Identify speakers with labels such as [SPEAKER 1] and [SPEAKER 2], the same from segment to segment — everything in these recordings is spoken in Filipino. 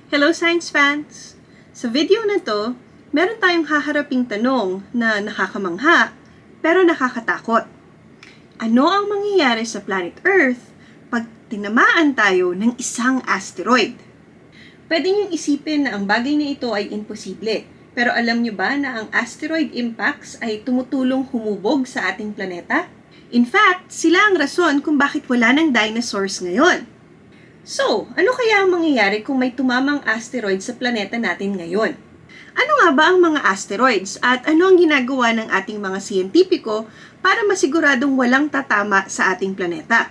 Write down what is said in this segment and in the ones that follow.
[SPEAKER 1] Hello science fans! Sa video na to, meron tayong haharaping tanong na nakakamangha pero nakakatakot. Ano ang mangyayari sa planet Earth pag tinamaan tayo ng isang asteroid? Pwede niyong isipin na ang bagay na ito ay imposible, pero alam niyo ba na ang asteroid impacts ay tumutulong humubog sa ating planeta? In fact, sila ang rason kung bakit wala ng dinosaurs ngayon. So, ano kaya ang mangyayari kung may tumamang asteroid sa planeta natin ngayon? Ano nga ba ang mga asteroids at ano ang ginagawa ng ating mga siyentipiko para masiguradong walang tatama sa ating planeta?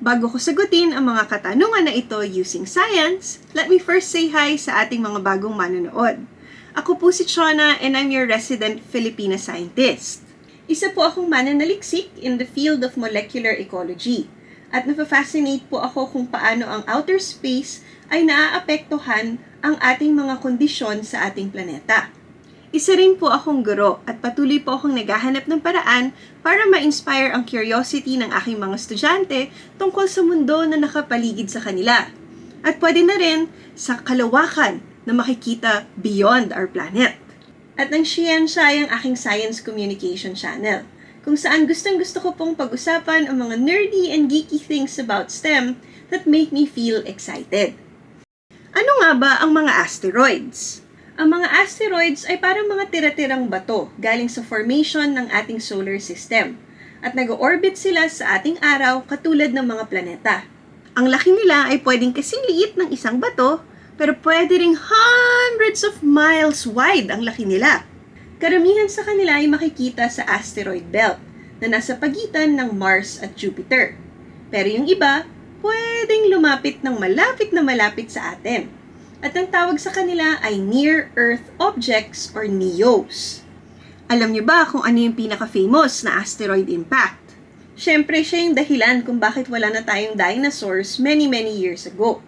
[SPEAKER 1] Bago ko sagutin ang mga katanungan na ito using science, let me first say hi sa ating mga bagong manonood. Ako po si Chona and I'm your resident Filipina scientist. Isa po akong mananaliksik in the field of molecular ecology. At napafascinate po ako kung paano ang outer space ay naaapektuhan ang ating mga kondisyon sa ating planeta. Isa rin po akong guro at patuloy po akong naghahanap ng paraan para ma-inspire ang curiosity ng aking mga estudyante tungkol sa mundo na nakapaligid sa kanila. At pwede na rin sa kalawakan na makikita beyond our planet. At ang siyensya ay ang aking science communication channel, kung saan gustong-gusto ko pong pag-usapan ang mga nerdy and geeky things about STEM that make me feel excited. Ano nga ba ang mga asteroids? Ang mga asteroids ay parang mga tira-tirang bato galing sa formation ng ating solar system at nag-orbit sila sa ating araw katulad ng mga planeta. Ang laki nila ay pwedeng kasing liit ng isang bato pero pwede ring hundreds of miles wide ang laki nila. Karamihan sa kanila ay makikita sa asteroid belt na nasa pagitan ng Mars at Jupiter. Pero yung iba, pwedeng lumapit ng malapit sa atin. At ang tawag sa kanila ay Near-Earth Objects or NEOs. Alam niyo ba kung ano yung pinaka-famous na asteroid impact? Siyempre, siya yung dahilan kung bakit wala na tayong dinosaurs many years ago.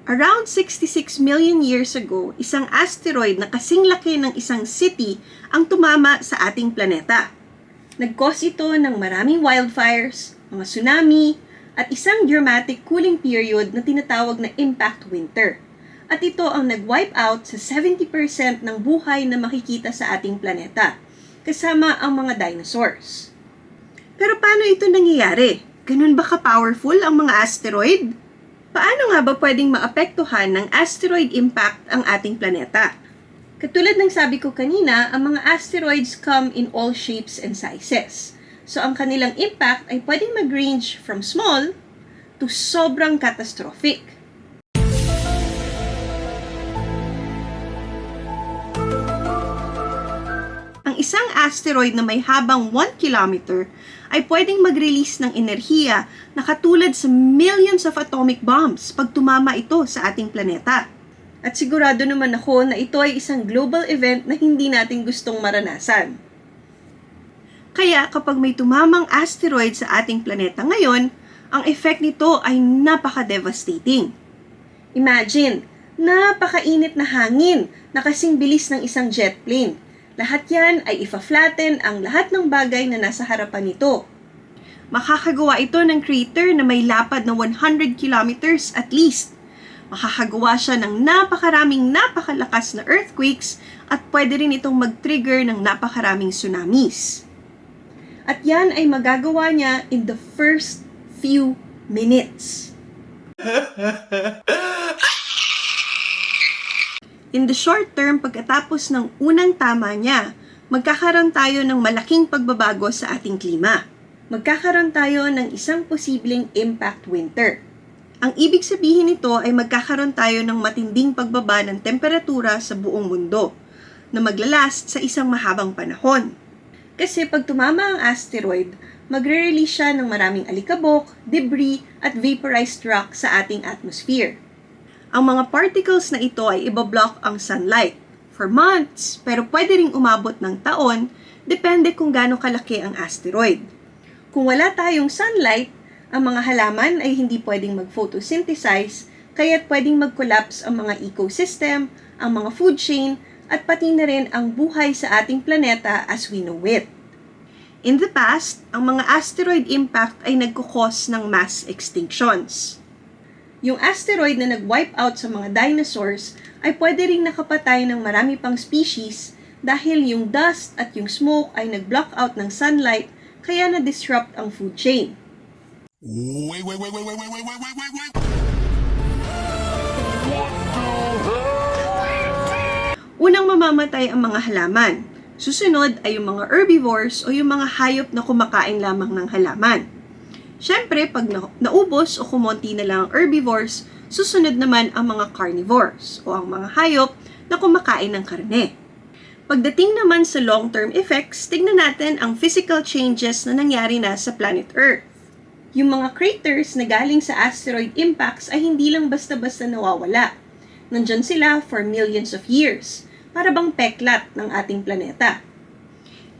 [SPEAKER 1] Around 66 million years ago, isang asteroid na kasing laki ng isang city ang tumama sa ating planeta. Nag-cause ito ng maraming wildfires, mga tsunami, at isang dramatic cooling period na tinatawag na impact winter. At ito ang nag-wipe out sa 70% ng buhay na makikita sa ating planeta, kasama ang mga dinosaurs. Pero paano ito nangyayari? Ganun ba ka-powerful ang mga asteroid? Paano nga ba pwedeng maapektuhan ng asteroid impact ang ating planeta? Katulad ng sabi ko kanina, ang mga asteroids come in all shapes and sizes. So ang kanilang impact ay pwedeng mag-range from small to sobrang catastrophic. Ang isang asteroid na may habang 1 kilometer ay pwedeng mag-release ng enerhiya na katulad sa millions of atomic bombs pag tumama ito sa ating planeta. At sigurado naman ako na ito ay isang global event na hindi natin gustong maranasan. Kaya kapag may tumamang asteroid sa ating planeta ngayon, ang effect nito ay napaka-devastating. Imagine, napakainit na hangin na kasing bilis ng isang jet plane. Lahat yan ay ifa-flatten ang lahat ng bagay na nasa harapan nito. Makakagawa ito ng crater na may lapad na 100 kilometers at least. Makakagawa siya ng napakalakas na earthquakes at pwede rin itong mag-trigger ng napakaraming tsunamis. At yan ay magagawa niya in the first few minutes. In the short term, pagkatapos ng unang tama niya, magkakaroon tayo ng malaking pagbabago sa ating klima. Magkakaroon tayo ng isang posibleng impact winter. Ang ibig sabihin nito ay magkakaroon tayo ng matinding pagbaba ng temperatura sa buong mundo na maglalast sa isang mahabang panahon. Kasi pag tumama ang asteroid, magre-release siya ng maraming alikabok, debris at vaporized rock sa ating atmosphere. Ang mga particles na ito ay ibablock ang sunlight for months, pero pwede ring umabot ng taon, depende kung gaano kalaki ang asteroid. Kung wala tayong sunlight, ang mga halaman ay hindi pwedeng mag-photosynthesize, kaya't pwedeng mag-collapse ang mga ecosystem, ang mga food chain, at pati na rin ang buhay sa ating planeta as we know it. In the past, ang mga asteroid impact ay nagkukos ng mass extinctions. Yung asteroid na nag-wipe out sa mga dinosaurs ay pwede ring nakapatay ng marami pang species dahil yung dust at yung smoke ay nag-block out ng sunlight kaya na-disrupt ang food chain.
[SPEAKER 2] Wait. What the hell?
[SPEAKER 1] Unang mamamatay ang mga halaman. Susunod ay yung mga herbivores o yung mga hayop na kumakain lamang ng halaman. Siyempre, pag naubos o kumonti na lang ang herbivores, susunod naman ang mga carnivores o ang mga hayop na kumakain ng karne. Pagdating naman sa long-term effects, tignan natin ang physical changes na nangyari na sa planet Earth. Yung mga craters na galing sa asteroid impacts ay hindi lang basta-basta nawawala. Nandyan sila for millions of years, para bang peklat ng ating planeta.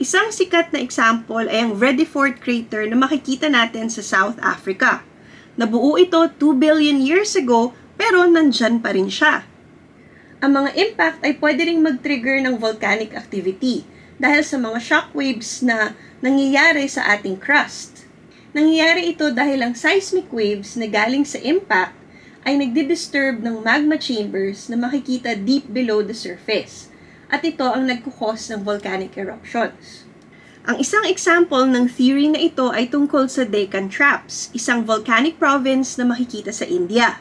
[SPEAKER 1] Isang sikat na example ay ang Vredefort crater na makikita natin sa South Africa. Nabuo ito 2 billion years ago pero nandyan pa rin siya. Ang mga impact ay pwede ring mag-trigger ng volcanic activity dahil sa mga shockwaves na nangyayari sa ating crust. Nangyayari ito dahil ang seismic waves na galing sa impact ay nagdi-disturb ng magma chambers na makikita deep below the surface. At ito ang nagkukos ng volcanic eruptions. Ang isang example ng theory na ito ay tungkol sa Deccan Traps, isang volcanic province na makikita sa India.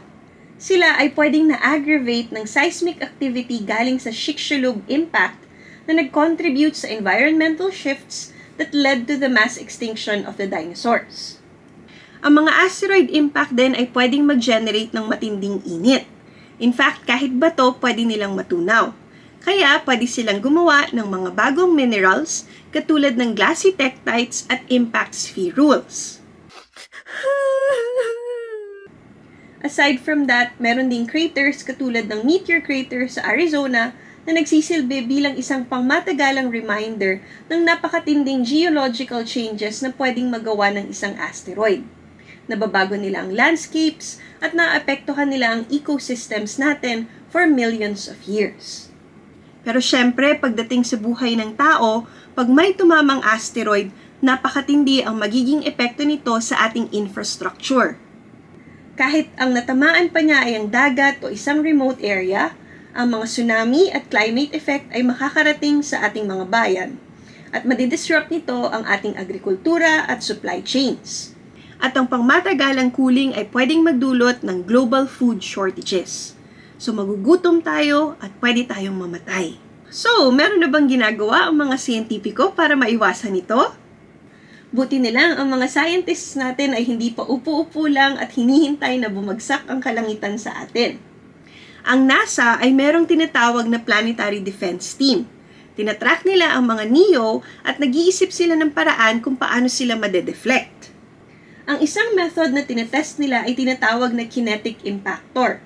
[SPEAKER 1] Sila ay pwedeng na-aggravate ng seismic activity galing sa Chicxulub impact na nag-contribute sa environmental shifts that led to the mass extinction of the dinosaurs. Ang mga asteroid impact din ay pwedeng mag-generate ng matinding init. In fact, kahit bato pwede nilang matunaw. Kaya, pwede silang gumawa ng mga bagong minerals katulad ng glassy tektites at impact spherules. Aside from that, meron ding craters katulad ng Meteor Crater sa Arizona na nagsisilbi bilang isang pangmatagalang reminder ng napakatinding geological changes na pwedeng magawa ng isang asteroid. Nababago nila ang landscapes at naapektuhan nila ang ecosystems natin for millions of years. Pero syempre, pagdating sa buhay ng tao, pag may tumamang asteroid, napakatindi ang magiging epekto nito sa ating infrastructure. Kahit ang natamaan pa niya ay ang dagat o isang remote area, ang mga tsunami at climate effect ay makakarating sa ating mga bayan at madidisrupt nito ang ating agrikultura at supply chains. At ang pangmatagalang cooling ay pwedeng magdulot ng global food shortages. So magugutom tayo at pwede tayong mamatay. So, meron na bang ginagawa ang mga siyentipiko para maiwasan ito? Buti nilang ang mga scientists natin ay hindi pa upo-upo lang at hinihintay na bumagsak ang kalangitan sa atin. Ang NASA ay merong tinatawag na Planetary Defense Team. Tinatrack nila ang mga NEO at nag-iisip sila ng paraan kung paano sila madedeflect. Ang isang method na tinetest nila ay tinatawag na kinetic impactor.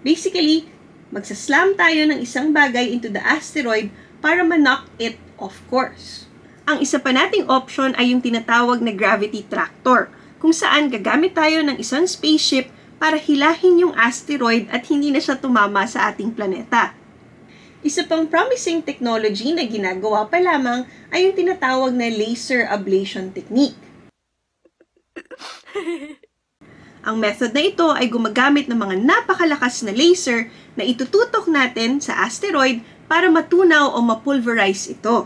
[SPEAKER 1] Basically, magsaslam tayo ng isang bagay into the asteroid para ma-knock it off course. Ang isa pa nating option ay yung tinatawag na gravity tractor, kung saan gagamit tayo ng isang spaceship para hilahin yung asteroid at hindi na siya tumama sa ating planeta. Isa pang promising technology na ginagawa pa lamang ay yung tinatawag na laser ablation technique. Ang method na ito ay gumagamit ng mga napakalakas na laser na itututok natin sa asteroid para matunaw o mapulverize ito.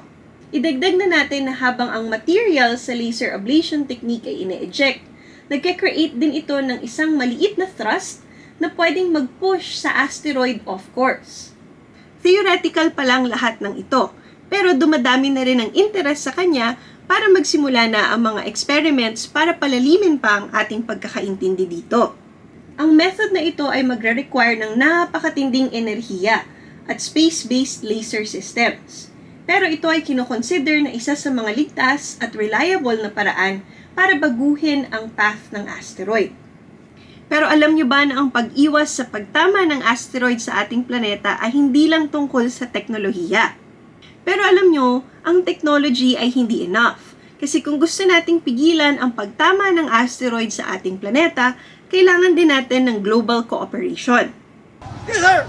[SPEAKER 1] Idagdag na natin na habang ang material sa laser ablation technique ay ine-eject, nagke-create din ito ng isang maliit na thrust na pwedeng mag-push sa asteroid off course. Theoretical pa lang lahat ng ito, pero dumadami na rin ang interest sa kanya para magsimula na ang mga experiments para palalimin pa ang ating pagkakaintindi dito. Ang method na ito ay magre-require ng napakatinding enerhiya at space-based laser systems. Pero ito ay kinoconsider na isa sa mga ligtas at reliable na paraan para baguhin ang path ng asteroid. Pero alam nyo ba na ang pag-iwas sa pagtama ng asteroid sa ating planeta ay hindi lang tungkol sa teknolohiya? Pero alam nyo, ang technology ay hindi enough. Kasi kung gusto nating pigilan ang pagtama ng asteroid sa ating planeta, kailangan din natin ng global cooperation.
[SPEAKER 3] Yes, sir!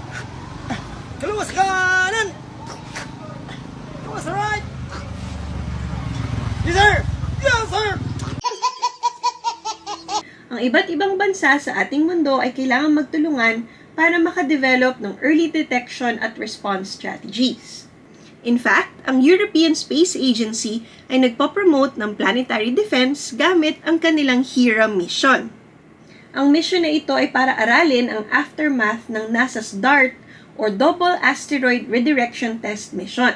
[SPEAKER 3] Kaluwas kanan! Kaluwas right! Yes, sir! Yes, sir!
[SPEAKER 1] Ang iba't ibang bansa sa ating mundo ay kailangang magtulungan para makadevelop ng early detection at response strategies. In fact, ang European Space Agency ay nagpo-promote ng planetary defense gamit ang kanilang HERA mission. Ang mission na ito ay para aralin ang aftermath ng NASA's DART or Double Asteroid Redirection Test mission.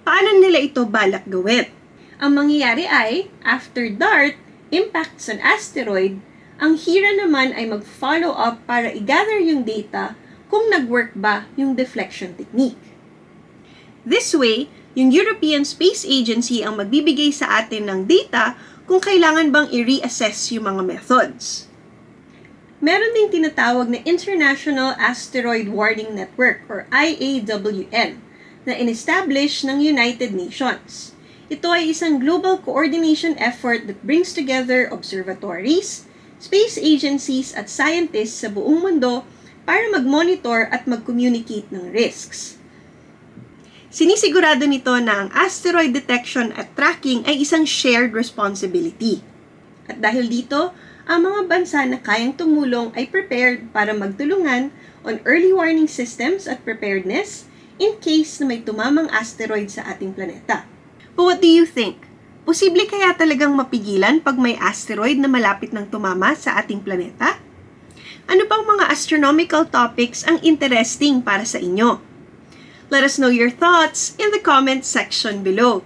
[SPEAKER 1] Paano nila ito balak gawin? Ang mangyayari ay, after DART impacts an asteroid, ang HERA naman ay mag-follow up para i-gather yung data kung nag-work ba yung deflection technique. This way, yung European Space Agency ang magbibigay sa atin ng data kung kailangan bang i-reassess yung mga methods. Meron ding tinatawag na International Asteroid Warning Network or IAWN na in-establish ng United Nations. Ito ay isang global coordination effort that brings together observatories, space agencies at scientists sa buong mundo para mag-monitor at mag-communicate ng risks. Sinisigurado nito na ang asteroid detection at tracking ay isang shared responsibility. At dahil dito, ang mga bansa na kayang tumulong ay prepared para magtulungan on early warning systems at preparedness in case na may tumamang asteroid sa ating planeta. But what do you think? Posible kaya talagang mapigilan pag may asteroid na malapit ng tumama sa ating planeta? Ano pang mga astronomical topics ang interesting para sa inyo? Let us know your thoughts in the comment section below.